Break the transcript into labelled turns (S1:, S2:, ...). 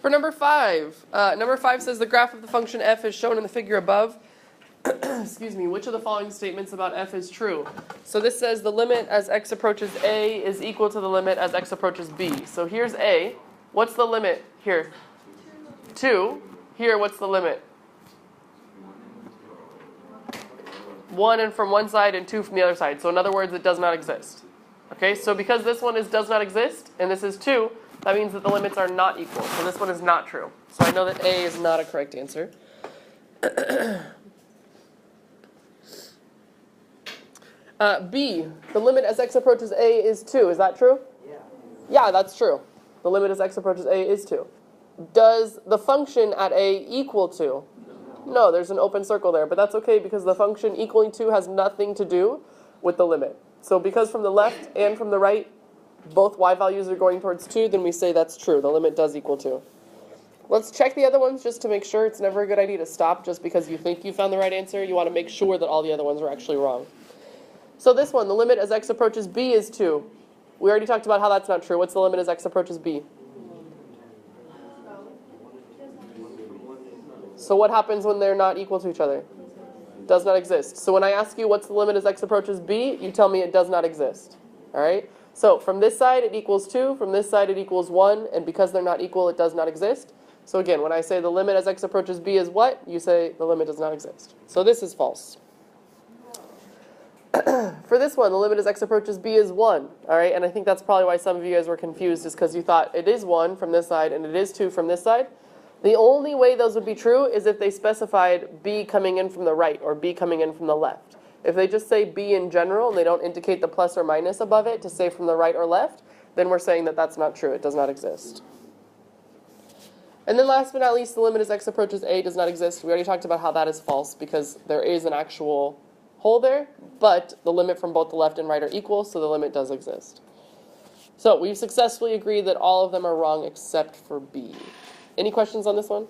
S1: For number 5, number 5 says the graph of the function f is shown in the figure above. Excuse me, which of the following statements about f is true? So this says the limit as x approaches a is equal to the limit as x approaches b. So here's a. What's the limit here? 2. Here, what's the limit? 1 and from one side and 2 from the other side. So in other words, it does not exist. Okay, so because this one does not exist and this is 2, that means that the limits are not equal. So this one is not true. So I know that A is not a correct answer. B, the limit as x approaches A is 2. Is that true?
S2: Yeah.
S1: Yeah, that's true. The limit as x approaches A is 2. Does the function at A equal 2? No, there's an open circle there, but that's okay because the function equaling 2 has nothing to do with the limit. So because from the left and from the right, both y values are going towards 2, then we say that's true. The limit does equal 2. Let's check the other ones just to make sure. It's never a good idea to stop just because you think you found the right answer. You want to make sure that all the other ones are actually wrong. So this one, the limit as x approaches b is 2. We already talked about how that's not true. What's the limit as x approaches b? So what happens when they're not equal to each other? Does not exist. So when I ask you what's the limit as x approaches b, you tell me it does not exist. All right? So from this side it equals 2, from this side it equals 1, and because they're not equal it does not exist. So again, when I say the limit as x approaches b is what? You say the limit does not exist. So this is false. For this one, the limit as x approaches b is 1. All right? And I think that's probably why some of you guys were confused, is because you thought it is 1 from this side and it is 2 from this side. The only way those would be true is if they specified b coming in from the right or b coming in from the left. If they just say b in general and they don't indicate the plus or minus above it to say from the right or left, then we're saying that that's not true. It does not exist. And then last but not least, the limit as x approaches a does not exist. We already talked about how that is false because there is an actual hole there, but the limit from both the left and right are equal, so the limit does exist. So we've successfully agreed that all of them are wrong except for b. Any questions on this one?